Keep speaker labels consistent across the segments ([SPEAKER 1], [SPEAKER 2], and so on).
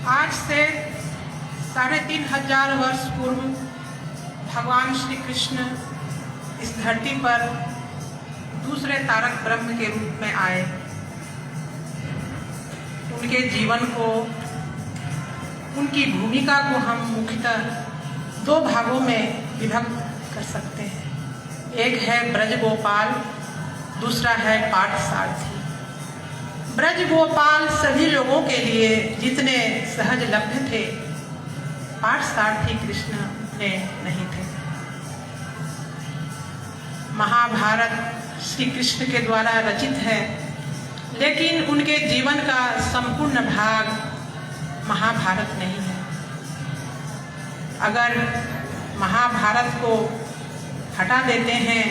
[SPEAKER 1] आज से 3500 वर्ष पूर्व भगवान श्री कृष्ण इस धरती पर दूसरे तारक ब्रह्म के रूप में आए। उनके जीवन को, उनकी भूमिका को हम मुख्यतः दो भागों में विभक्त कर सकते हैं। एक है ब्रज गोपाल, दूसरा है पार्थसारथी। ब्रज गोपाल सभी लोगों के लिए जितने सहजलभ्य थे, पार्थसारथी कृष्ण उतने नहीं थे। महाभारत श्री कृष्ण के द्वारा रचित है, लेकिन उनके जीवन का संपूर्ण भाग महाभारत नहीं है। अगर महाभारत को हटा देते हैं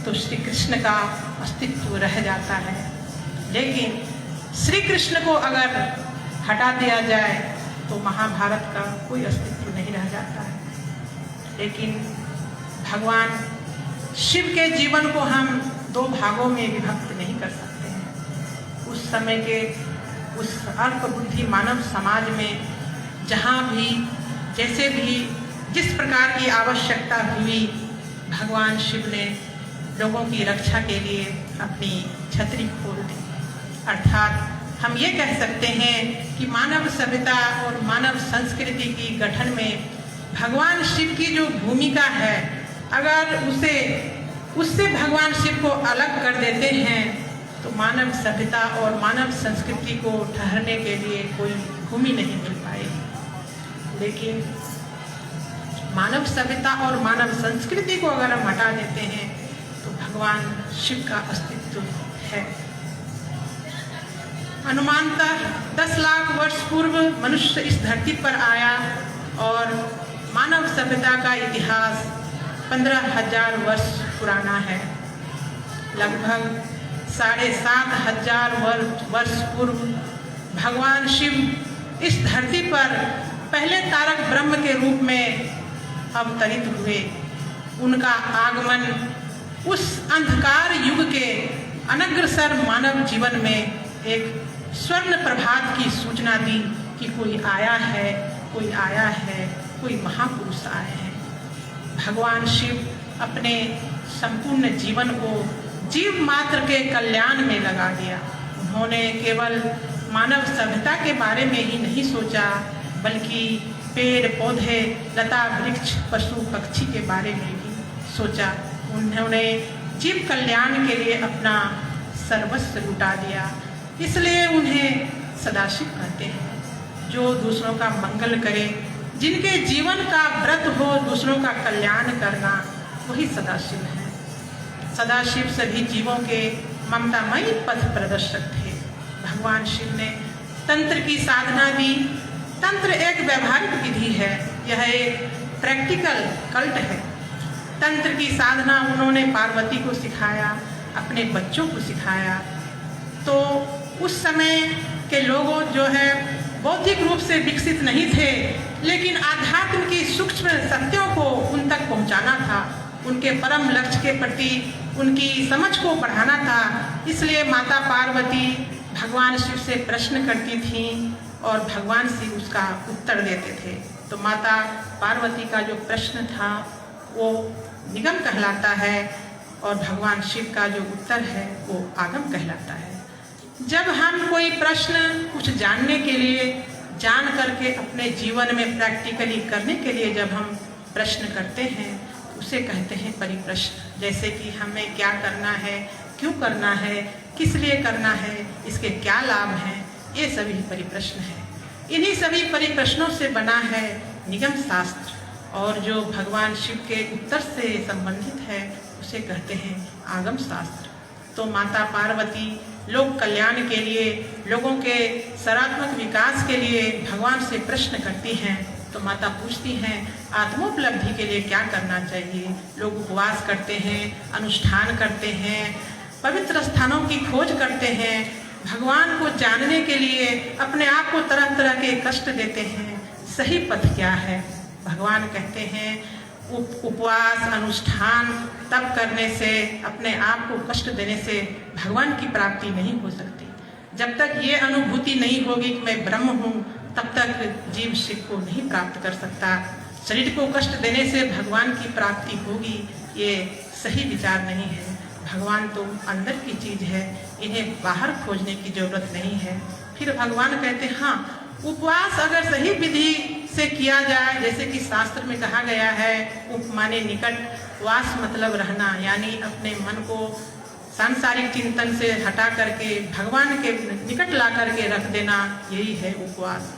[SPEAKER 1] तो श्री कृष्ण का अस्तित्व रह जाता है, लेकिन श्री कृष्ण को अगर हटा दिया जाए तो महाभारत का कोई अस्तित्व नहीं रह जाता है। लेकिन भगवान शिव के जीवन को हम दो भागों में विभक्त नहीं कर सकते हैं। उस समय के उस अल्प बुद्धि मानव समाज में जहाँ भी जैसे भी जिस प्रकार की आवश्यकता हुई, भगवान शिव ने लोगों की रक्षा के लिए अपनी छतरी खोल दी। अर्थात हम ये कह सकते हैं कि मानव सभ्यता और मानव संस्कृति की गठन में भगवान शिव की जो भूमिका है, अगर उससे भगवान शिव को अलग कर देते हैं तो मानव सभ्यता और मानव संस्कृति को ठहरने के लिए कोई भूमि नहीं मिल पाएगी। लेकिन मानव सभ्यता और मानव संस्कृति को अगर हम हटा देते हैं तो भगवान शिव का अस्तित्व है। अनुमानतः 10 लाख वर्ष पूर्व मनुष्य इस धरती पर आया और मानव सभ्यता का इतिहास 15,000 वर्ष पुराना है। लगभग 7,500 वर्ष पूर्व भगवान शिव इस धरती पर पहले तारक ब्रह्म के रूप में अवतरित हुए। उनका आगमन उस अंधकार युग के अनग्रसर मानव जीवन में एक स्वर्ण प्रभात की सूचना दी कि कोई आया है, कोई आया है, कोई महापुरुष आए हैं। भगवान शिव अपने संपूर्ण जीवन को जीव मात्र के कल्याण में लगा दिया। उन्होंने केवल मानव सभ्यता के बारे में ही नहीं सोचा, बल्कि पेड़ पौधे, लता वृक्ष, पशु पक्षी के बारे में भी सोचा। उन्होंने जीव कल्याण के लिए अपना सर्वस्व लुटा दिया। इसलिए उन्हें सदाशिव कहते हैं, जो दूसरों का मंगल करे, जिनके जीवन का व्रत हो दूसरों का कल्याण करना, वही सदाशिव है। सदाशिव सभी जीवों के ममतामयी पथ प्रदर्शक थे। भगवान शिव ने तंत्र की साधना दी। तंत्र एक व्यवहारिक विधि है, यह एक प्रैक्टिकल कल्ट है। तंत्र की साधना उन्होंने पार्वती को सिखाया, अपने बच्चों को सिखाया। तो उस समय के लोगों जो है बौद्धिक रूप से विकसित नहीं थे, लेकिन आध्यात्म की सूक्ष्म सत्यों को उन तक पहुंचाना था, उनके परम लक्ष्य के प्रति उनकी समझ को बढ़ाना था। इसलिए माता पार्वती भगवान शिव से प्रश्न करती थीं और भगवान शिव उसका उत्तर देते थे। तो माता पार्वती का जो प्रश्न था वो निगम कहलाता है और भगवान शिव का जो उत्तर है वो आगम कहलाता है। जब हम कोई प्रश्न कुछ जानने के लिए, जान करके अपने जीवन में प्रैक्टिकली करने के लिए जब हम प्रश्न करते हैं, उसे कहते हैं परिप्रश्न। जैसे कि हमें क्या करना है, क्यों करना है, किस लिए करना है, इसके क्या लाभ हैं, ये सभी परिप्रश्न हैं। इन्हीं सभी परिप्रश्नों से बना है निगम शास्त्र, और जो भगवान शिव के उत्तर से संबंधित है उसे कहते हैं आगम शास्त्र। तो माता पार्वती लोक कल्याण के लिए, लोगों के सकारात्मक विकास के लिए भगवान से प्रश्न करती हैं। तो माता पूछती हैं आत्मोपलब्धि के लिए क्या करना चाहिए। लोग उपवास करते हैं, अनुष्ठान करते हैं, पवित्र स्थानों की खोज करते हैं, भगवान को जानने के लिए अपने आप को तरह तरह के कष्ट देते हैं। सही पथ क्या है? भगवान कहते हैं उपवास, अनुष्ठान, तप करने से, अपने आप को कष्ट देने से भगवान की प्राप्ति नहीं हो सकती। जब तक ये अनुभूति नहीं होगी कि मैं ब्रह्म हूँ, तब तक जीव शिव को नहीं प्राप्त कर सकता। शरीर को कष्ट देने से भगवान की प्राप्ति होगी, ये सही विचार नहीं है। भगवान तो अंदर की चीज है, इन्हें बाहर खोजने की जरूरत नहीं है। फिर भगवान कहते हैं हाँ, उपवास अगर सही विधि से किया जाए, जैसे कि शास्त्र में कहा गया है, उपमाने निकट, वास मतलब रहना, यानी अपने मन को सांसारिक चिंतन से हटा करके भगवान के निकट ला करके रख देना, यही है उपवास।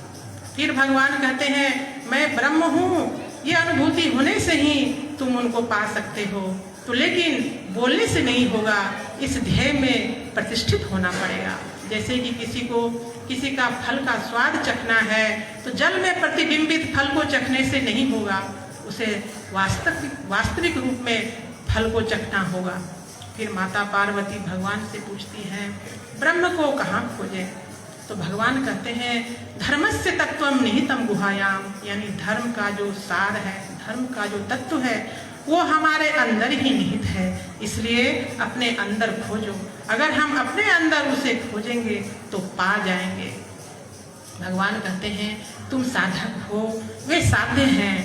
[SPEAKER 1] फिर भगवान कहते हैं मैं ब्रह्म हूँ, ये अनुभूति होने से ही तुम उनको पा सकते हो। तो लेकिन बोलने से नहीं होगा, इस ध्येय में प्रतिष्ठित होना पड़ेगा। जैसे कि किसी का फल का स्वाद चखना है, तो जल में प्रतिबिंबित फल को चखने से नहीं होगा, उसे वास्तविक रूप में फल को चखना होगा। फिर माता पार्वती भगवान से पूछती हैं ब्रह्म को कहाँ खोजें? तो भगवान कहते हैं धर्मस्य तत्वम निहितम गुहायाम, यानी धर्म का जो सार है, धर्म का जो तत्व है, वो हमारे अंदर ही निहित है। इसलिए अपने अंदर खोजो, अगर हम अपने अंदर उसे खोजेंगे तो पा जाएंगे। भगवान कहते हैं तुम साधक हो, वे साध्य हैं,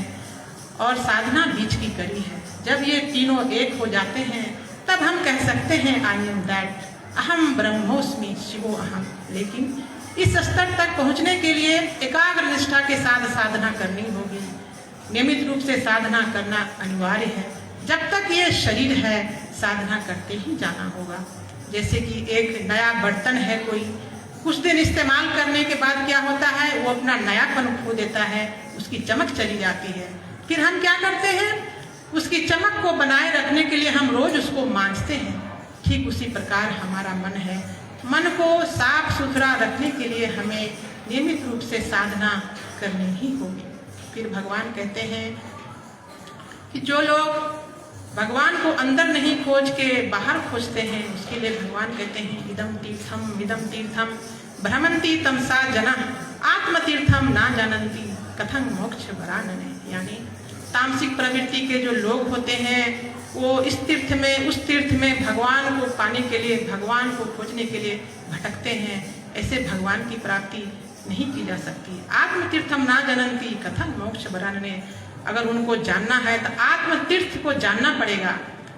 [SPEAKER 1] और साधना बीच की कड़ी है। जब ये तीनों एक हो जाते हैं तब हम कह सकते हैं आई एम दैट, अहम ब्रह्मोस्मि शिवो अहम। लेकिन इस स्तर तक पहुंचने के लिए एकाग्र निष्ठा के साथ साधना करनी होगी, नियमित रूप से साधना करना अनिवार्य है। जब तक ये शरीर है साधना करते ही जाना होगा। जैसे कि एक नया बर्तन है, कोई कुछ दिन इस्तेमाल करने के बाद क्या होता है, वो अपना नयापन खो देता है, उसकी चमक चली जाती है। फिर हम क्या करते हैं, उसकी चमक को बनाए रखने के लिए हम रोज उसको मांजते हैं। ठीक उसी प्रकार हमारा मन है, मन को साफ सुथरा रखने के लिए हमें नियमित रूप से साधना करनी ही होगी। फिर भगवान कहते हैं कि जो लोग भगवान को अंदर नहीं खोज के बाहर खोजते हैं, उसके लिए भगवान कहते हैं इदम तीर्थम भ्रमंती तमसा जना आत्मतीर्थम ना जानंती कथं मोक्ष वरानने। यानी तामसिक प्रवृत्ति के जो लोग होते हैं वो इस तीर्थ में उस तीर्थ में भगवान को पाने के लिए, भगवान को खोजने के लिए भटकते हैं। ऐसे भगवान की प्राप्ति नहीं की जा सकती। आत्म तीर्थम ना जानन्ति कथं मोक्ष वरानने, अगर उनको जानना है तो आत्म तीर्थ को जानना पड़ेगा,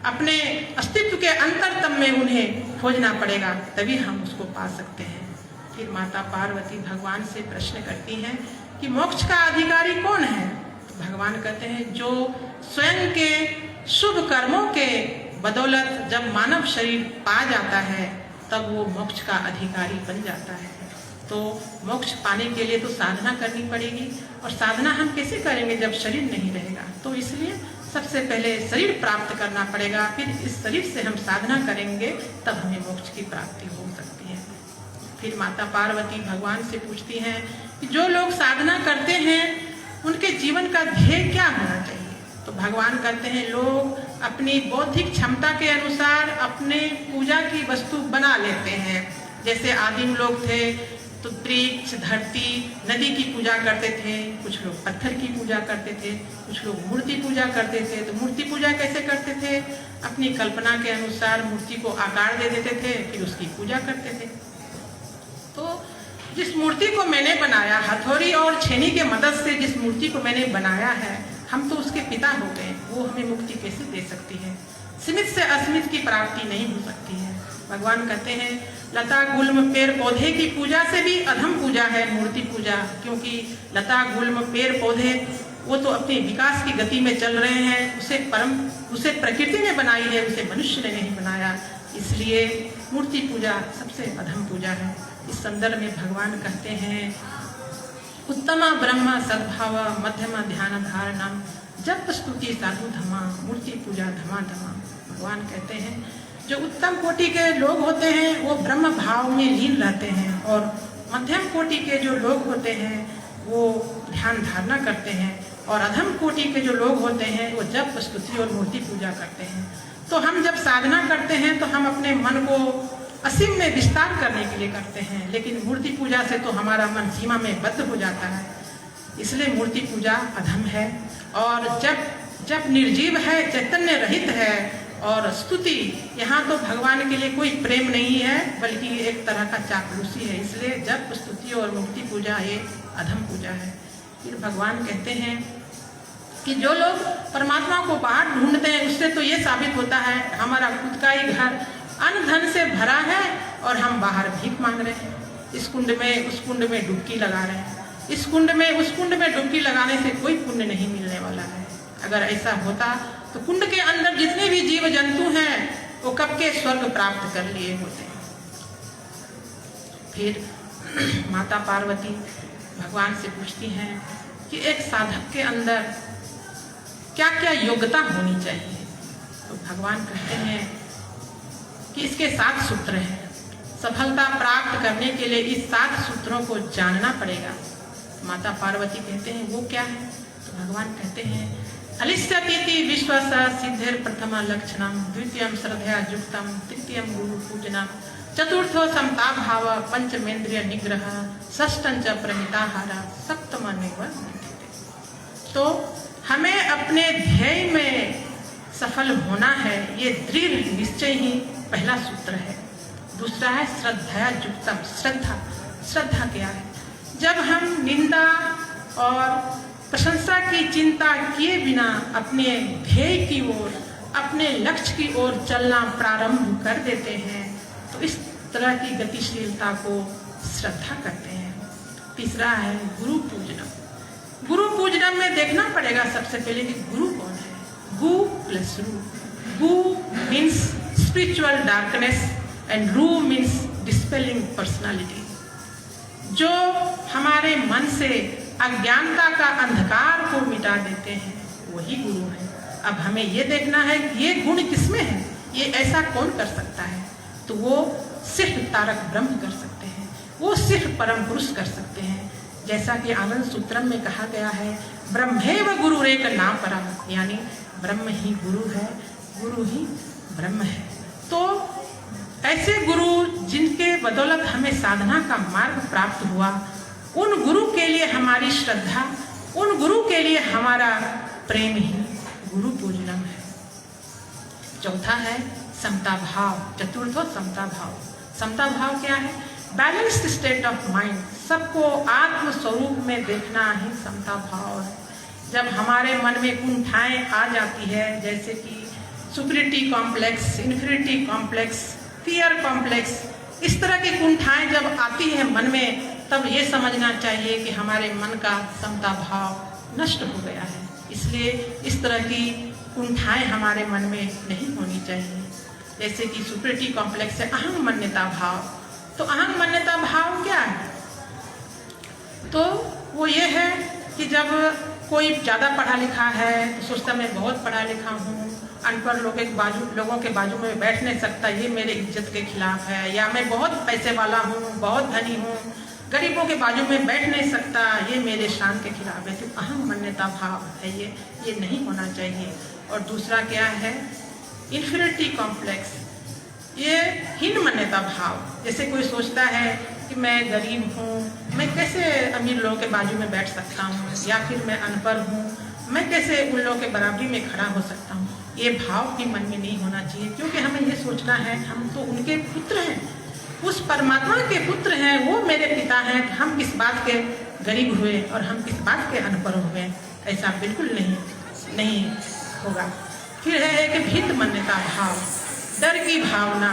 [SPEAKER 1] अपने अस्तित्व के अंतरतम में उन्हें खोजना पड़ेगा, तभी हम उसको पा सकते हैं। फिर माता पार्वती भगवान से प्रश्न करती हैं कि मोक्ष का अधिकारी कौन है? तो भगवान कहते हैं जो स्वयं के शुभ कर्मों के बदौलत जब मानव शरीर पा जाता है तब वो मोक्ष का अधिकारी बन जाता है। तो मोक्ष पाने के लिए तो साधना करनी पड़ेगी, और साधना हम कैसे करेंगे जब शरीर नहीं रहेगा? तो इसलिए सबसे पहले शरीर प्राप्त करना पड़ेगा, फिर इस शरीर से हम साधना करेंगे तब हमें मोक्ष की प्राप्ति हो सकती है। फिर माता पार्वती भगवान से पूछती हैं कि जो लोग साधना करते हैं उनके जीवन का ध्येय क्या होना चाहिए? तो भगवान कहते हैं लोग अपनी बौद्धिक क्षमता के अनुसार अपने पूजा की वस्तु बना लेते हैं। जैसे आदिम लोग थे तो वृक्ष, धरती, नदी की पूजा करते थे, कुछ लोग पत्थर की पूजा करते थे, कुछ लोग मूर्ति पूजा करते थे। तो मूर्ति पूजा कैसे करते थे? अपनी कल्पना के अनुसार मूर्ति को आकार दे देते थे, फिर उसकी पूजा करते थे। तो जिस मूर्ति को मैंने बनाया, हथौड़ी और छेनी के मदद से जिस मूर्ति को मैंने बनाया है, हम तो उसके पिता हो गए, वो हमें मुक्ति कैसे दे सकती है? सीमित से असीमित की प्राप्ति नहीं हो सकती है। भगवान कहते हैं लता गुल्म पेड़ पौधे की पूजा से भी अधम पूजा है मूर्ति पूजा, क्योंकि लता गुल्म पेड़ पौधे वो तो अपने विकास की गति में चल रहे हैं, उसे प्रकृति ने बनाई है, उसे मनुष्य ने नहीं बनाया। इसलिए मूर्ति पूजा सबसे अधम पूजा है। इस संदर्भ में भगवान कहते हैं उत्तम ब्रह्म सद्भाव मध्यम ध्यान धारणम जप स्तुति साधु धमा मूर्ति पूजा धमा धमा। भगवान कहते हैं जो उत्तम कोटि के लोग होते हैं वो ब्रह्म भाव में लीन रहते हैं, और मध्यम कोटि के जो लोग होते हैं वो ध्यान धारणा करते हैं, और अधम कोटि के जो लोग होते हैं वो जप स्तुति और मूर्ति पूजा करते हैं। तो हम जब साधना करते हैं तो हम अपने मन को असीम में विस्तार करने के लिए करते हैं, लेकिन मूर्ति पूजा से तो हमारा मन सीमा में बद्ध हो जाता है। इसलिए मूर्ति पूजा अधम है। और जब निर्जीव है, चैतन्य रहित है, और स्तुति, यहाँ तो भगवान के लिए कोई प्रेम नहीं है बल्कि एक तरह का चापलूसी है। इसलिए जब स्तुति और मुक्ति पूजा ये अधम पूजा है। फिर भगवान कहते हैं कि जो लोग परमात्मा को बाहर ढूंढते हैं उससे तो ये साबित होता है हमारा खुद का ही घर अन्न धन से भरा है और हम बाहर भीख मांग रहे हैं, इस कुंड में उस कुंड में डुबकी लगा रहे हैं, इस कुंड में उस कुंड में डुबकी लगाने से कोई पुण्य नहीं मिलने वाला है। अगर ऐसा होता तो कुंड के अंदर जितने भी जीव जंतु हैं वो कब के स्वर्ग प्राप्त कर लिए होते। फिर माता पार्वती भगवान से पूछती हैं कि एक साधक के अंदर क्या क्या योग्यता होनी चाहिए। तो भगवान कहते हैं कि इसके 7 सूत्र हैं। सफलता प्राप्त करने के लिए इस 7 सूत्रों को जानना पड़ेगा। माता पार्वती कहते हैं वो क्या है। तो भगवान कहते हैं अलिस्यतीति विश्वास सिद्धिर प्रथम लक्षणम, द्वितीयम श्रद्धया युक्तम, तृतीयम गुरु पूजनम, चतुर्थो समता भाव, पंचमेंद्रिय निग्रह, षष्ठं च प्रमिताहार, सप्तम निवर्तते। तो हमें अपने ध्येय में सफल होना है, ये दृढ़ निश्चय ही पहला सूत्र है। दूसरा है श्रद्धया युक्तम, श्रद्धा क्या है। जब हम निंदा और प्रशंसा की चिंता किए बिना अपने ध्येय की ओर, अपने लक्ष्य की ओर चलना प्रारंभ कर देते हैं तो इस तरह की गतिशीलता को श्रद्धा कहते हैं। तीसरा है गुरु पूजनम। गुरु पूजनम में देखना पड़ेगा सबसे पहले कि गुरु कौन है। गु प्लस रू। गु मीन्स स्पिरिचुअल डार्कनेस एंड रू मीन्स डिस्पेलिंग पर्सनालिटी। जो हमारे मन से अज्ञानता का अंधकार को मिटा देते हैं वही गुरु है। अब हमें ये देखना है कि ये गुण किसमें है, ये ऐसा कौन कर सकता है। तो वो सिर्फ तारक ब्रह्म कर सकते हैं, वो सिर्फ परम पुरुष कर सकते हैं। जैसा कि आनंद सूत्रम में कहा गया है ब्रह्मेव गुरुरेक नाम परा, यानी ब्रह्म ही गुरु है, गुरु ही ब्रह्म है। तो ऐसे गुरु जिनके बदौलत हमें साधना का मार्ग प्राप्त हुआ, उन गुरु के लिए हमारी श्रद्धा, उन गुरु के लिए हमारा प्रेम ही गुरु पूजनम है। चौथा है समता भाव। चतुर्थो समता भाव। समता भाव क्या है। बैलेंस्ड स्टेट ऑफ माइंड, सबको आत्म स्वरूप में देखना ही समता भाव है। जब हमारे मन में कुंठाएं आ जाती है, जैसे कि superiority complex, inferiority complex, fear complex, इस तरह की कुंठाएं जब आती है मन में, तब ये समझना चाहिए कि हमारे मन का समता भाव नष्ट हो गया है। इसलिए इस तरह की कुंठाएं हमारे मन में नहीं होनी चाहिए। जैसे कि सुपीरियरिटी कॉम्प्लेक्स है अहम मान्यता भाव। तो अहम मान्यता भाव क्या है। तो वो ये है कि जब कोई ज़्यादा पढ़ा लिखा है तो सोचता मैं बहुत पढ़ा लिखा हूँ, अनपढ़ लोगों के बाजू में बैठ नहीं सकता, ये मेरे इज्जत के खिलाफ है। या मैं बहुत पैसे वाला हूँ, बहुत धनी हूँ, गरीबों के बाजू में बैठ नहीं सकता, ये मेरे शान के खिलाफ है। तो अहम मान्यता भाव है, ये नहीं होना चाहिए। और दूसरा क्या है इन्फीरियरिटी कॉम्प्लेक्स, ये हीन मान्यता भाव। जैसे कोई सोचता है कि मैं गरीब हूँ, मैं कैसे अमीर लोगों के बाजू में बैठ सकता हूँ, या फिर मैं अनपढ़ हूँ, मैं कैसे उन लोगों के बराबरी में खड़ा हो सकता हूँ। ये भाव भी मन में नहीं होना चाहिए, क्योंकि हमें ये सोचना है हम तो उनके पुत्र हैं, उस परमात्मा के पुत्र हैं, वो मेरे पिता हैं। हम किस बात के गरीब हुए और हम किस बात के अनपढ़ हुए, ऐसा बिल्कुल नहीं होगा। फिर है एक भिन्न मान्यता भाव, डर की भावना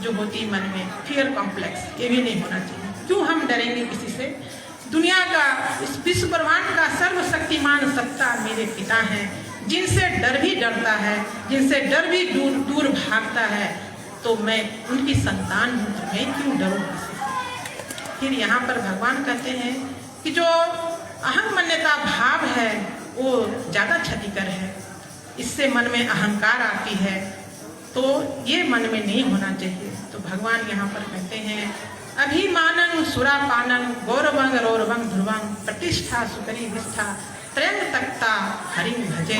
[SPEAKER 1] जो होती मन में, फियर कॉम्प्लेक्स, ये भी नहीं होना चाहिए। क्यों हम डरेंगे किसी से। दुनिया का, इस विश्व ब्रह्मांड का सर्वशक्तिमान सत्ता मेरे पिता हैं, जिनसे डर भी डरता है, जिनसे डर भी दूर भागता है, तो मैं उनकी संतान हूँ, तो मैं क्यों डरूँ किसी से। फिर यहाँ पर भगवान कहते हैं कि जो अहम मान्यता भाव है वो ज़्यादा क्षतिकर है, इससे मन में अहंकार आती है, तो ये मन में नहीं होना चाहिए। तो भगवान यहाँ पर कहते हैं अभिमानन सुरापानन गौरवंग रौरवंग ध्रुवंग प्रतिष्ठा सुकरी विष्ठा त्रयंग तक्ता हरिं भजे।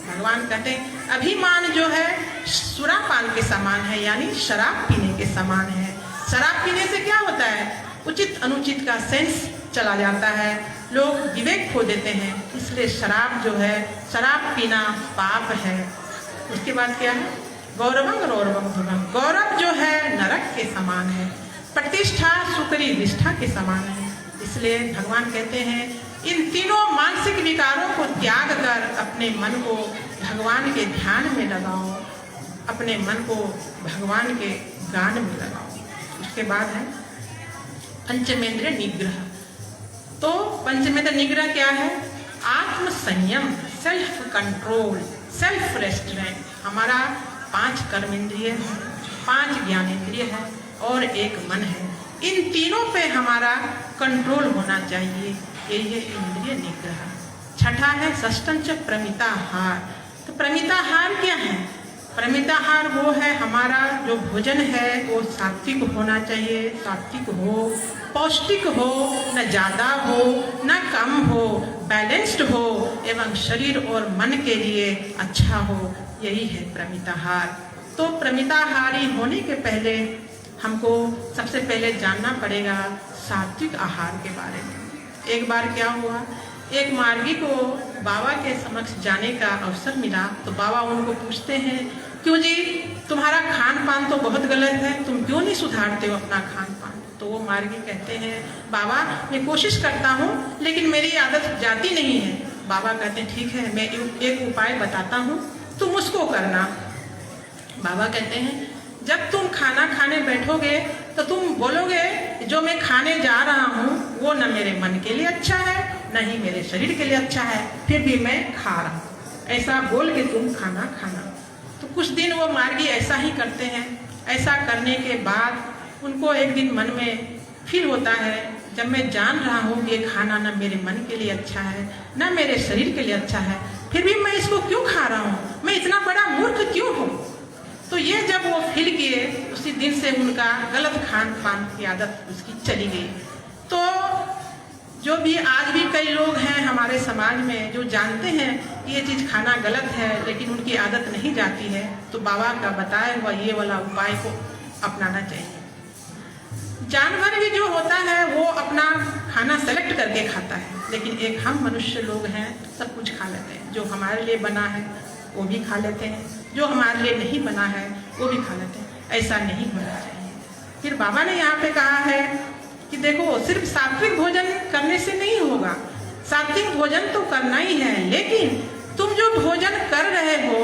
[SPEAKER 1] भगवान कहते हैं अभिमान जो है सुरापान के समान है, यानी शराब पीने के समान है। शराब पीने से क्या होता है, उचित अनुचित का सेंस चला जाता है, लोग विवेक खो देते हैं। इसलिए शराब जो है, शराब पीना पाप है। उसके बाद क्या है गौरवंग रौरवंग ध्रुवंग, गौरव जो है नरक के समान है, प्रतिष्ठा सुकरी विष्ठा के समान है। इसलिए भगवान कहते हैं इन तीनों मानसिक विकारों को त्याग कर अपने मन को भगवान के ध्यान में लगाओ, अपने मन को भगवान के गान में लगाओ। उसके बाद है पंचमेंद्रिय निग्रह। तो पंचमेंद्रिय निग्रह क्या है? आत्म संयम, सेल्फ कंट्रोल, सेल्फ रेस्ट्रेंट। हमारा 5 कर्मेंद्रिय है, 5 ज्ञानेंद्रिय है और 1 मन है। इन तीनों पे हमारा कंट्रोल होना चाहिए, यही है इंद्रिय निग्रह। छठा है षष्ठंच प्रमिताहार। तो प्रमिताहार क्या है? प्रमिताहार वो है हमारा जो भोजन है वो सात्विक होना चाहिए, सात्विक हो, पौष्टिक हो, न ज़्यादा हो न कम हो, बैलेंस्ड हो एवं शरीर और मन के लिए अच्छा हो, यही है प्रमिताहार। तो प्रमिताहारी होने के पहले हमको सबसे पहले जानना पड़ेगा सात्विक आहार के बारे में। एक बार क्या हुआ, एक मार्गी को बाबा के समक्ष जाने का अवसर मिला। तो बाबा उनको पूछते हैं, क्यों जी तुम्हारा खान पान तो बहुत गलत है, तुम क्यों नहीं सुधारते हो अपना खान पान? तो वो मार्गी कहते हैं, बाबा मैं कोशिश करता हूँ लेकिन मेरी आदत जाती नहीं है। बाबा कहते हैं ठीक है, मैं एक उपाय बताता हूँ, तुम उसको करना। बाबा कहते हैं जब तुम खाना खाने बैठोगे तो तुम बोलोगे जो मैं खाने जा रहा हूँ वो न मेरे मन के लिए अच्छा है न ही मेरे शरीर के लिए अच्छा है, फिर भी मैं खा रहा हूँ, ऐसा बोल के तुम खाना खाना। तो कुछ दिन वो मार्गी ऐसा ही करते हैं। ऐसा करने के बाद उनको एक दिन मन में फील होता है, जब मैं जान रहा हूँ कि ये खाना न मेरे मन के लिए अच्छा है न मेरे शरीर के लिए अच्छा है, फिर भी मैं इसको क्यों खा रहा हूँ, मैं इतना बड़ा मूर्ख क्यों हूँ? तो ये जब वो फील किए, उसी दिन से उनका गलत खान पान की आदत उसकी चली गई। तो जो भी आज भी कई लोग हैं हमारे समाज में जो जानते हैं कि ये चीज़ खाना गलत है लेकिन उनकी आदत नहीं जाती है, तो बाबा का बताया हुआ ये वाला उपाय को अपनाना चाहिए। जानवर भी जो होता है वो अपना खाना सेलेक्ट करके खाता है, लेकिन एक हम मनुष्य लोग हैं सब कुछ खा लेते हैं। जो हमारे लिए बना है वो भी खा लेते हैं, जो हमारे लिए नहीं बना है वो भी खा लेते हैं। ऐसा नहीं होना चाहिए। फिर बाबा ने यहाँ पे कहा है कि देखो सिर्फ सात्विक भोजन करने से नहीं होगा, सात्विक भोजन तो करना ही है, लेकिन तुम जो भोजन कर रहे हो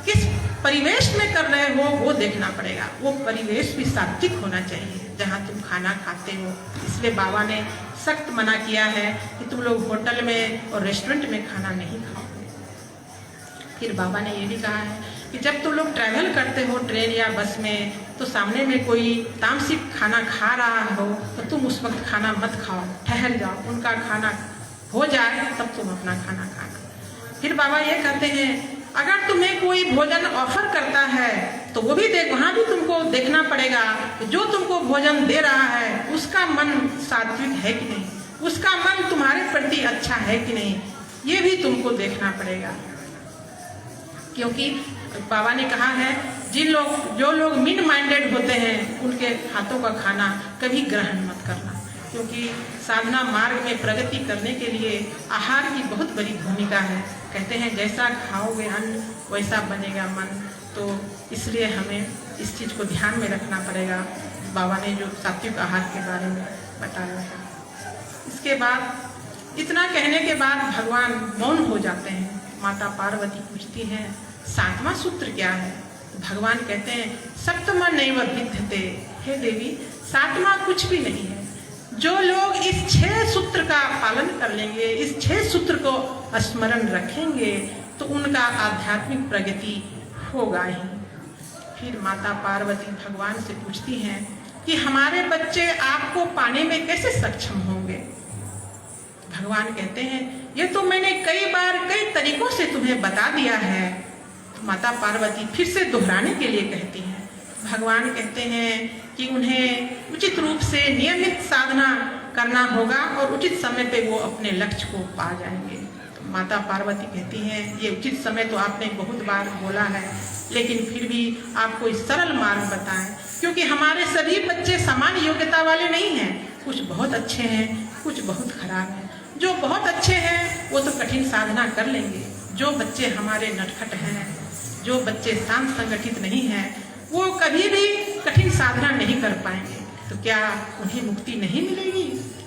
[SPEAKER 1] किस परिवेश में कर रहे हो वो देखना पड़ेगा। वो परिवेश भी सात्विक होना चाहिए जहाँ तुम खाना खाते हो। इसलिए बाबा ने सख्त मना किया है कि तुम लोग होटल में और रेस्टोरेंट में खाना नहीं खाओगे। फिर बाबा ने ये भी कहा है कि जब तुम लोग ट्रैवल करते हो ट्रेन या बस में, तो सामने में कोई तामसिक खाना खा रहा हो तो तुम उस वक्त खाना मत खाओ, ठहर जाओ, उनका खाना हो जाए तब तुम अपना खाना खाना। फिर बाबा ये कहते हैं अगर तुम्हें कोई भोजन ऑफर करता है तो वो भी वहाँ भी तुमको देखना पड़ेगा जो तुमको भोजन दे रहा है उसका मन सात्विक है कि नहीं, उसका मन तुम्हारे प्रति अच्छा है कि नहीं, ये भी तुमको देखना पड़ेगा। क्योंकि बाबा ने कहा है जो लोग मिड माइंडेड होते हैं उनके हाथों का खाना कभी ग्रहण मत करना, क्योंकि साधना मार्ग में प्रगति करने के लिए आहार की बहुत बड़ी भूमिका है। कहते हैं जैसा खाओगे अन्न वैसा बनेगा मन, तो इसलिए हमें इस चीज़ को ध्यान में रखना पड़ेगा। बाबा ने जो सात्विक आहार के बारे में बताया है। इसके बाद इतना कहने के बाद भगवान मौन हो जाते हैं। माता पार्वती पूछती हैं 7वां सूत्र क्या है? तो भगवान कहते हैं सप्तमा नैव विद्यते। हे देवी 7वां कुछ भी नहीं है। जो लोग इस 6 सूत्र का पालन कर लेंगे, इस 6 सूत्र को स्मरण रखेंगे तो उनका आध्यात्मिक प्रगति होगा ही। फिर माता पार्वती भगवान से पूछती हैं कि हमारे बच्चे आपको पाने में कैसे सक्षम होंगे? भगवान कहते हैं ये तो मैंने कई बार कई तरीकों से तुम्हें बता दिया है। तो माता पार्वती फिर से दोहराने के लिए कहती हैं। भगवान कहते हैं कि उन्हें उचित रूप से नियमित साधना करना होगा और उचित समय पे वो अपने लक्ष्य को पा जाएंगे। तो माता पार्वती कहती हैं ये उचित समय तो आपने बहुत बार बोला है, लेकिन फिर भी आपको इस सरल मार्ग बताएं, क्योंकि हमारे सभी बच्चे समान योग्यता वाले नहीं हैं। कुछ बहुत अच्छे हैं, कुछ बहुत खराब हैं। जो बहुत अच्छे हैं वो तो कठिन साधना कर लेंगे, जो बच्चे हमारे नटखट हैं, जो बच्चे शांत संगठित नहीं हैं, वो कभी भी कठिन साधना नहीं कर पाएंगे। तो क्या उन्हें मुक्ति नहीं मिलेगी?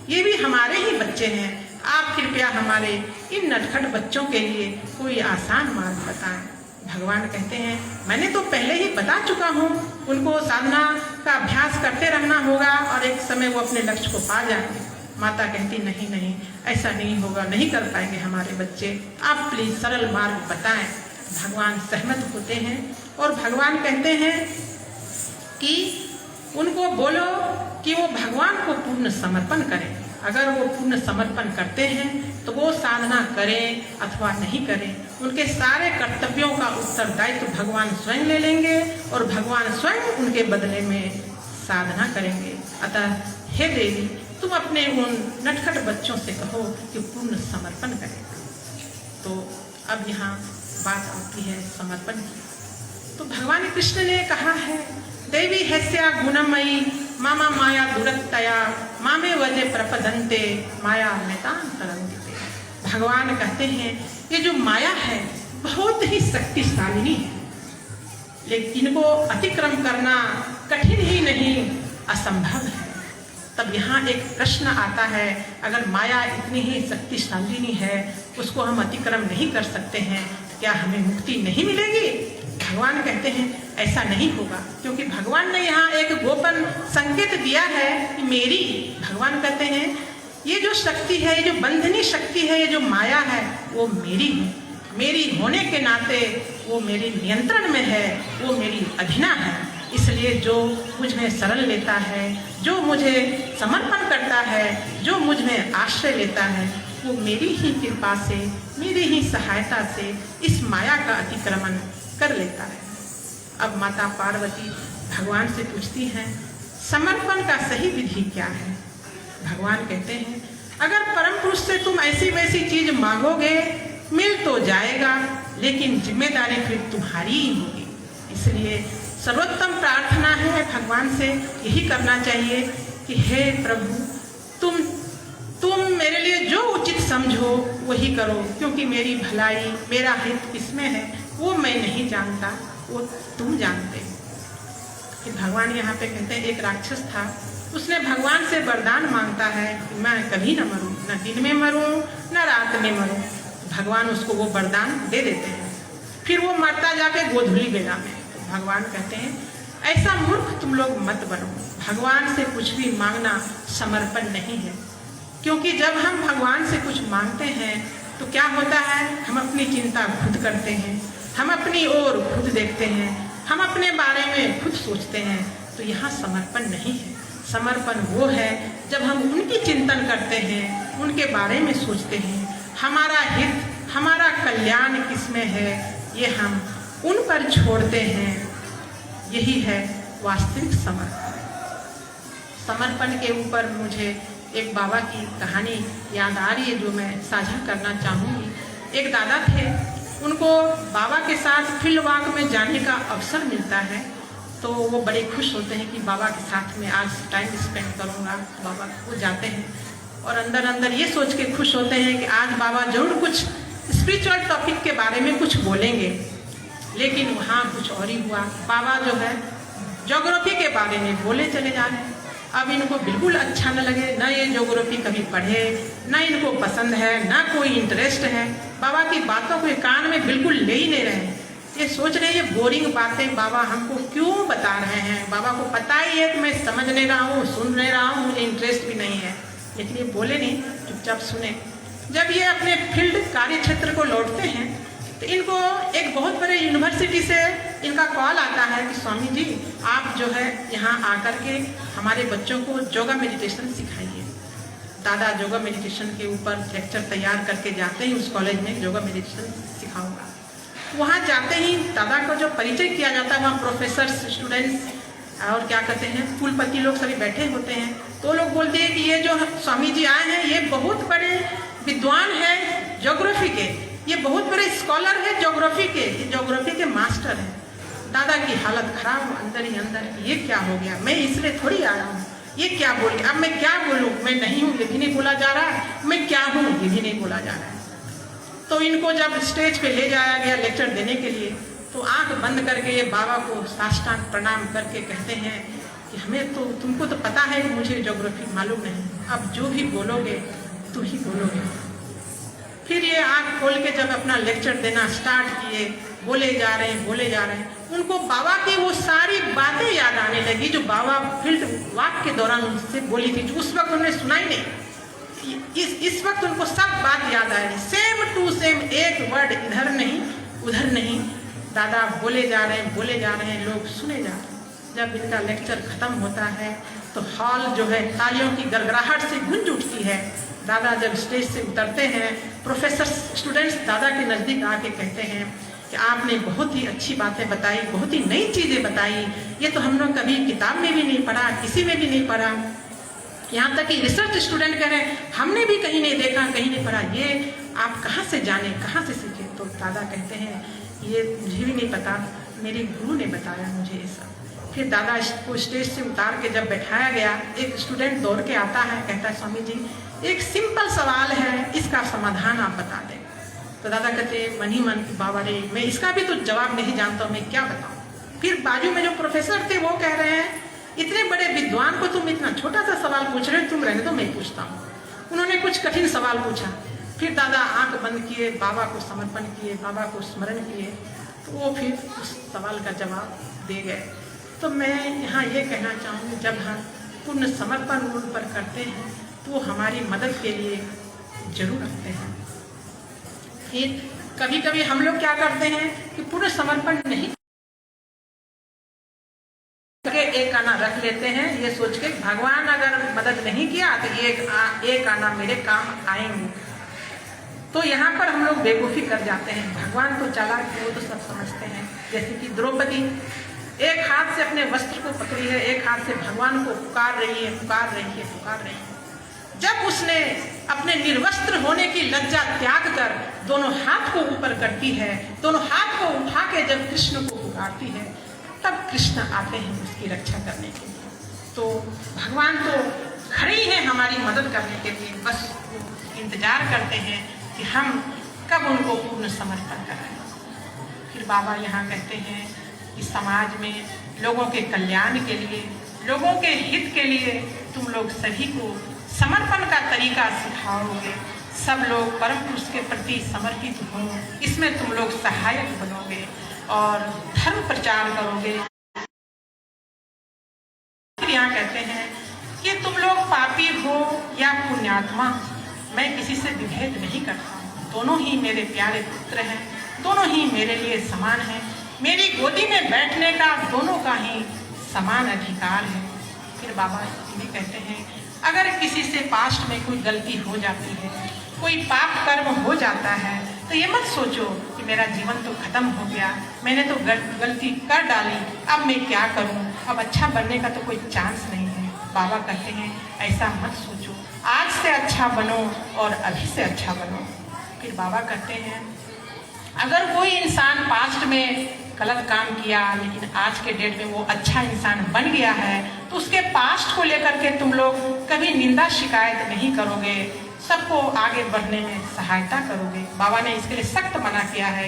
[SPEAKER 1] ये भी हमारे ही बच्चे हैं। आप कृपया हमारे इन नटखट बच्चों के लिए कोई आसान मार्ग बताएं। भगवान कहते हैं मैंने तो पहले ही बता चुका हूँ, उनको साधना का अभ्यास करते रहना होगा और एक समय वो अपने लक्ष्य को पा जाएंगे। माता कहती नहीं नहीं, ऐसा नहीं होगा, नहीं कर पाएंगे हमारे बच्चे, आप प्लीज सरल मार्ग बताएं। भगवान सहमत होते हैं और भगवान कहते हैं कि उनको बोलो कि वो भगवान को पूर्ण समर्पण करें। अगर वो पूर्ण समर्पण करते हैं तो वो साधना करें अथवा नहीं करें, उनके सारे कर्तव्यों का उत्तरदायित्व भगवान स्वयं ले लेंगे और भगवान स्वयं उनके बदले में साधना करेंगे। अतः हे देवी, तुम अपने उन नटखट बच्चों से कहो कि पूर्ण समर्पण करें। तो अब यहाँ बात आती है समर्पण की। तो भगवान कृष्ण ने कहा है देवी हस्या गुणमयी मामा माया दुरत्तया मामे वजे प्रपदन्ते माया मेतांतरंगिते। भगवान कहते हैं ये जो माया है बहुत ही शक्तिशालिनी है, लेकिन इनको अतिक्रम करना कठिन ही नहीं असंभव है। तब यहाँ एक प्रश्न आता है, अगर माया इतनी ही शक्तिशालिनी है उसको हम अतिक्रम नहीं कर सकते हैं, क्या हमें मुक्ति नहीं मिलेगी? भगवान कहते हैं ऐसा नहीं होगा, क्योंकि भगवान ने यहाँ एक गोपन संकेत दिया है कि मेरी। भगवान कहते हैं ये जो शक्ति है, ये जो बंधनी शक्ति है, ये जो माया है वो मेरी है। मेरी होने के नाते वो मेरे नियंत्रण में है, वो मेरी अधीना है। इसलिए जो मुझ में शरण लेता है, जो मुझे समर्पण करता है, जो मुझ में आश्रय लेता है, वो मेरी ही कृपा से, मेरी ही सहायता से इस माया का अतिक्रमण कर लेता है। अब माता पार्वती भगवान से पूछती हैं समर्पण का सही विधि क्या है? भगवान कहते हैं अगर परम पुरुष से तुम ऐसी वैसी चीज मांगोगे मिल तो जाएगा, लेकिन जिम्मेदारी फिर तुम्हारी ही होगी। इसलिए सर्वोत्तम प्रार्थना है भगवान से यही करना चाहिए कि हे प्रभु, तुम मेरे लिए जो उचित समझो वही करो, क्योंकि मेरी भलाई, मेरा हित किसमें है वो मैं नहीं जानता, वो तुम जानते हो। कि भगवान यहाँ पे कहते हैं एक राक्षस था, उसने भगवान से वरदान मांगता है कि मैं कभी न मरूं, न दिन में मरूं न रात में मरूं। भगवान उसको वो वरदान दे देते हैं, फिर वो मरता जाके गोधूली बेला में। तो भगवान कहते हैं ऐसा मूर्ख तुम लोग मत बनो, भगवान से कुछ भी मांगना समर्पण नहीं है। क्योंकि जब हम भगवान से कुछ मांगते हैं तो क्या होता है, हम अपनी चिंता खुद करते हैं, हम अपनी ओर खुद देखते हैं, हम अपने बारे में खुद सोचते हैं। तो यहाँ समर्पण नहीं है। समर्पण वो है जब हम उनकी चिंतन करते हैं, उनके बारे में सोचते हैं, हमारा हित, हमारा कल्याण किसमें है ये हम उन पर छोड़ते हैं। यही है वास्तविक समर्पण। समर्पण के ऊपर मुझे एक बाबा की कहानी याद आ रही है जो मैं साझा करना चाहूँगी। एक दादा थे, उनको बाबा के साथ फील्ड वॉक में जाने का अवसर मिलता है, तो वो बड़े खुश होते हैं कि बाबा के साथ में आज टाइम स्पेंड करूँगा। बाबा वो जाते हैं और अंदर अंदर ये सोच के खुश होते हैं कि आज बाबा जरूर कुछ स्पिरिचुअल टॉपिक के बारे में कुछ बोलेंगे। लेकिन वहाँ कुछ और ही हुआ। बाबा जो है ज्योग्राफी के बारे में बोले चले जा रहे हैं। अब इनको बिल्कुल अच्छा न लगे, ना ये ज्योग्राफी कभी पढ़े, ना इनको पसंद है, ना कोई इंटरेस्ट है। बाबा की बातों को कान में बिल्कुल ले ही नहीं रहे। ये सोच रहे हैं ये बोरिंग बातें बाबा हमको क्यों बता रहे हैं। बाबा को पता ही है कि मैं समझ नहीं रहा हूँ, सुन नहीं रहा हूँ, मुझे इंटरेस्ट भी नहीं है। लेकिन ये बोले नहीं, चुपचाप सुने। जब ये अपने फील्ड कार्य क्षेत्र को लौटते हैं तो इनको एक बहुत बड़े यूनिवर्सिटी से इनका कॉल आता है कि स्वामी जी आप जो है यहाँ आकर के हमारे बच्चों को योगा मेडिटेशन सिखाइए। दादा योगा मेडिटेशन के ऊपर लेक्चर तैयार करके जाते हैं, उस कॉलेज में योगा मेडिटेशन सिखाऊंगा। वहाँ जाते ही दादा को जो परिचय किया जाता है, वहाँ प्रोफेसर्स, स्टूडेंट्स और क्या कहते हैं कुलपति लोग सभी बैठे होते हैं। तो लोग बोलते हैं कि ये जो स्वामी जी आए हैं ये बहुत बड़े विद्वान हैं ज्योग्राफी के, ये बहुत बड़े स्कॉलर है ज्योग्राफी के, ये ज्योग्राफी के मास्टर हैं। दादा की हालत खराब अंदर ही अंदर, ये क्या हो गया, मैं इसलिए थोड़ी आया हूँ, ये क्या बोली, अब मैं क्या बोलूँ, मैं नहीं हूँ ये भी नहीं बोला जा रहा है, मैं क्या हूँ ये भी नहीं बोला जा रहा है। तो इनको जब स्टेज पे ले जाया गया लेक्चर देने के लिए, तो आंख बंद करके ये बाबा को साष्टांग प्रणाम करके कहते हैं कि हमें तो, तुमको तो पता है कि मुझे ज्योग्राफी मालूम नहीं, अब जो भी बोलोगे तुम ही बोलोगे। फिर ये आँख खोल के जब अपना लेक्चर देना स्टार्ट किए, बोले जा रहे हैं, उनको बाबा की वो सारी बातें याद आने लगी जो बाबा फील्ड वॉक के दौरान उनसे बोली थी, जो उस वक्त उन्होंने सुनाई नहीं। इस वक्त उनको सब बात याद आ रही, सेम टू सेम, एक वर्ड इधर नहीं उधर नहीं। दादा बोले जा रहे हैं, लोग सुने जा रहे हैं। जब इनका लेक्चर खत्म होता है तो हॉल जो है तालियों की गड़गड़ाहट से गूंज उठती है। दादा जब स्टेज से उतरते हैं, प्रोफेसर स्टूडेंट्स दादा के नज़दीक आके कहते हैं कि आपने बहुत ही अच्छी बातें बताई, बहुत ही नई चीज़ें बताई, ये तो हम लोग कभी किताब में भी नहीं पढ़ा, किसी में भी नहीं पढ़ा। यहाँ तक कि रिसर्च स्टूडेंट कह रहे हैं हमने भी कहीं नहीं देखा, कहीं नहीं पढ़ा, ये आप कहाँ से जाने, कहाँ से सीखे? तो दादा कहते हैं ये मुझे भी नहीं पता, मेरे गुरु ने बताया मुझे ये सब। फिर दादा को स्टेज से उतार के जब बैठाया गया, एक स्टूडेंट दौड़ के आता है, कहता है स्वामी जी एक सिंपल सवाल है, इसका समाधान आप बता दें। तो दादा कहते मन ही मन बाबा रे, मैं इसका भी तो जवाब नहीं जानता हूँ, मैं क्या बताऊँ। फिर बाजू में जो प्रोफेसर थे वो कह रहे हैं इतने बड़े विद्वान को तुम इतना छोटा सा सवाल पूछ रहे हो, तुम रहने दो मैं पूछता हूँ। उन्होंने कुछ कठिन सवाल पूछा, फिर दादा आंख बंद किए, बाबा को समर्पण किए, बाबा को स्मरण किए, तो वो फिर उस सवाल का जवाब दे गए। तो मैं यहाँ ये कहना चाहूँगी जब हम पूर्ण समर्पण उन पर करते हैं तो वो हमारी मदद के लिए जरूर रखते हैं। फिर कभी कभी हम लोग क्या करते हैं कि पूर्ण समर्पण नहीं के एक आना रख लेते हैं, ये सोच के भगवान अगर मदद नहीं किया तो एक आना मेरे काम आएंगे। तो यहाँ पर हम लोग बेवकूफ़ी कर जाते हैं। भगवान तो चालाक है, वो तो सब समझते हैं। जैसे कि द्रौपदी एक हाथ से अपने वस्त्र को पकड़ी है, एक हाथ से भगवान को पुकार रही है। जब उसने अपने निर्वस्त्र होने की लज्जा त्याग कर दोनों हाथ को ऊपर करती है, दोनों हाथ को उठा के जब कृष्ण को पुकारती है, तब कृष्ण आते हैं उसकी रक्षा करने के लिए। तो भगवान तो खड़े ही हैं हमारी मदद करने के लिए, बस इंतजार करते हैं कि हम कब उनको पूर्ण समर्पण करें। फिर बाबा यहाँ कहते हैं कि समाज में लोगों के कल्याण के लिए, लोगों के हित के लिए तुम लोग सभी को समर्पण का तरीका सिखाओगे। सब लोग परम पुरुष के प्रति समर्पित हो, इसमें तुम लोग सहायक बनोगे और धर्म प्रचार करोगे। फिर यहाँ कहते हैं कि तुम लोग पापी हो या पुण्यात्मा, मैं किसी से विभेद नहीं करता हूँ। दोनों ही मेरे प्यारे पुत्र हैं, दोनों ही मेरे लिए समान हैं। मेरी गोदी में बैठने का दोनों का ही समान अधिकार है। फिर बाबा ये भी कहते हैं अगर किसी से पास्ट में कोई गलती हो जाती है, कोई पाप कर्म हो जाता है, तो ये मत सोचो कि मेरा जीवन तो खत्म हो गया, मैंने तो गलती कर डाली, अब मैं क्या करूं, अब अच्छा बनने का तो कोई चांस नहीं है। बाबा कहते हैं ऐसा मत सोचो, आज से अच्छा बनो और अभी से अच्छा बनो। फिर बाबा कहते हैं अगर कोई इंसान पास्ट में गलत काम किया लेकिन आज के डेट में वो अच्छा इंसान बन गया है, तो उसके पास्ट को लेकर के तुम लोग कभी निंदा शिकायत नहीं करोगे, सबको आगे बढ़ने में सहायता करोगे। बाबा ने इसके लिए सख्त मना किया है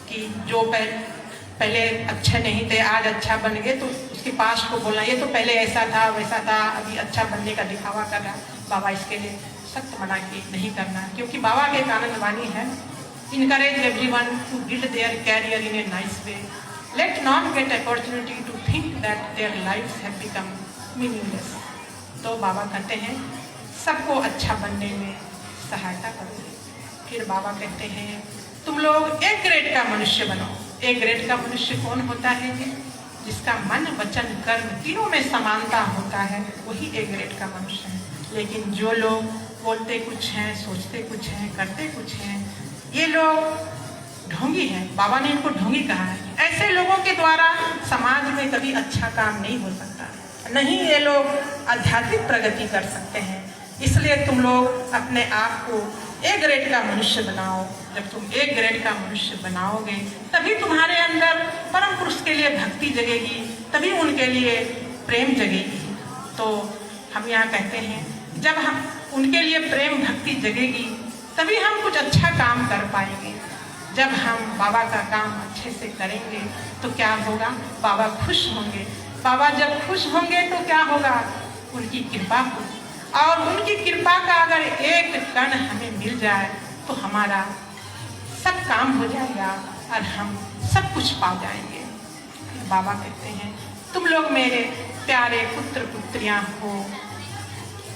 [SPEAKER 1] कि जो पहले अच्छे नहीं थे आज अच्छा बन गए, तो उसके पास्ट को बोलना ये तो पहले ऐसा था वैसा था, अभी अच्छा बनने का दिखावा कर रहा। बाबा इसके लिए सख्त मना कि नहीं करना, क्योंकि बाबा के आनंद वाणी है encourage everyone to build their career in a nice way. Let not get opportunity to think that their lives have become meaningless. तो बाबा कहते हैं सबको अच्छा बनने में सहायता करो। फिर बाबा कहते हैं तुम लोग एक ग्रेड का मनुष्य बनो। एक ग्रेड का मनुष्य कौन होता है जी? जिसका मन वचन कर्म तीनों में समानता होता है, वही एक ग्रेड का मनुष्य है। लेकिन जो लोग बोलते कुछ हैं, सोचते कुछ हैं, करते कुछ हैं, ये लोग ढोंगी हैं। बाबा ने इनको ढोंगी कहा है। ऐसे लोगों के द्वारा समाज में कभी अच्छा काम नहीं हो सकता, नहीं ये लोग आध्यात्मिक प्रगति कर सकते हैं। इसलिए तुम लोग अपने आप को एक ग्रेड का मनुष्य बनाओ। जब तुम एक ग्रेड का मनुष्य बनाओगे तभी तुम्हारे अंदर परम पुरुष के लिए भक्ति जगेगी, तभी उनके लिए प्रेम जगेगी। तो हम यहाँ कहते हैं जब हम उनके लिए प्रेम भक्ति जगेगी तभी हम कुछ अच्छा काम कर पाएंगे। जब हम बाबा का काम अच्छे से करेंगे तो क्या होगा, बाबा खुश होंगे। बाबा जब खुश होंगे तो क्या होगा, उनकी कृपा हो, और उनकी कृपा का अगर एक कण हमें मिल जाए तो हमारा सब काम हो जाएगा और हम सब कुछ पा जाएंगे। बाबा कहते हैं तुम लोग मेरे प्यारे पुत्र पुत्रियां हो,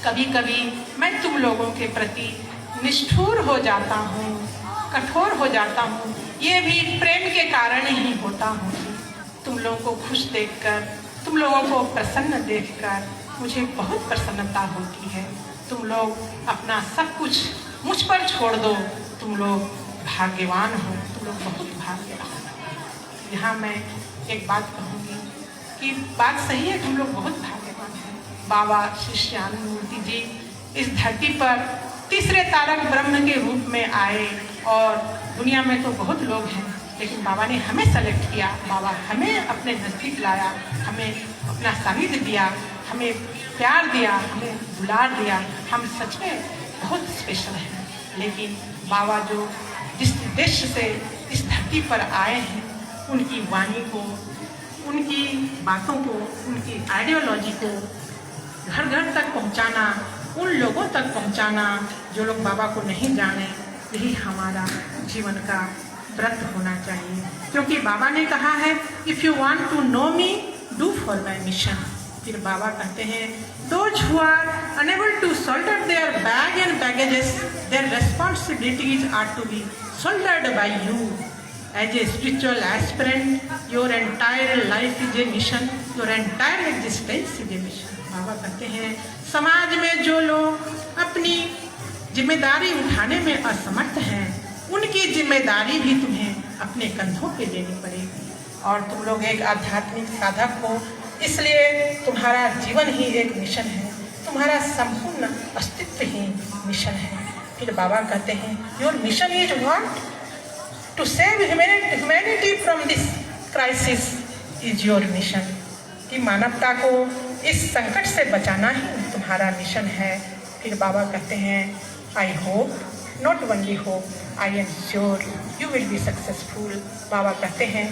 [SPEAKER 1] कभी कभी मैं तुम लोगों के प्रति निष्ठुर हो जाता हूँ, कठोर हो जाता हूँ, ये भी प्रेम के कारण ही होता हूँ। तुम लोगों को खुश देखकर, तुम लोगों को प्रसन्न देखकर मुझे बहुत प्रसन्नता होती है। तुम लोग अपना सब कुछ मुझ पर छोड़ दो, तुम लोग भाग्यवान हो, तुम लोग बहुत भाग्यवान हो। यहाँ मैं एक बात कहूँगी कि बात सही है, तुम लोग बहुत भाग्यवान हैं। बाबा श्री श्याममूर्ति जी इस धरती पर तीसरे तारक ब्रह्म के रूप में आए, और दुनिया में तो बहुत लोग हैं, लेकिन बाबा ने हमें सेलेक्ट किया, बाबा हमें अपने नज़दीक लाया, हमें अपना सानिध्य दिया, हमें प्यार दिया, हमें दुलार दिया। हम सच में बहुत स्पेशल हैं। लेकिन बाबा जो जिस उद्देश्य से इस धरती पर आए हैं, उनकी वाणी को, उनकी बातों को, उनकी आइडियोलॉजी को घर घर तक पहुंचाना, उन लोगों तक पहुंचाना जो लोग बाबा को नहीं जाने, यही हमारा जीवन का व्रत होना चाहिए। क्योंकि बाबा ने कहा है if you want to know me do for my mission. फिर बाबा कहते हैं those who are unable to shoulder their bag and baggages, their responsibilities are to be shouldered by you. As a spiritual aspirant, your entire life is a mission, your entire existence is a mission। बाबा कहते हैं समाज में जो लोग अपनी जिम्मेदारी उठाने में असमर्थ हैं, उनकी जिम्मेदारी भी तुम्हें अपने कंधों पे लेनी पड़ेगी। और तुम लोग एक आध्यात्मिक साधक हो, इसलिए तुम्हारा जीवन ही एक मिशन है, तुम्हारा संपूर्ण अस्तित्व ही मिशन है। फिर बाबा कहते हैं your mission is what? To save humanity from this crisis is your mission। कि मानवता को इस संकट से बचाना ही तुम्हारा मिशन है। फिर बाबा कहते हैं I hope, not only hope, I am sure you will be successful. Baba कहते हैं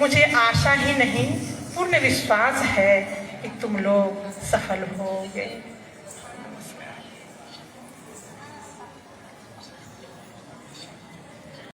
[SPEAKER 1] मुझे आशा ही नहीं, पूर्ण विश्वास है कि तुम लोग सफल होगे।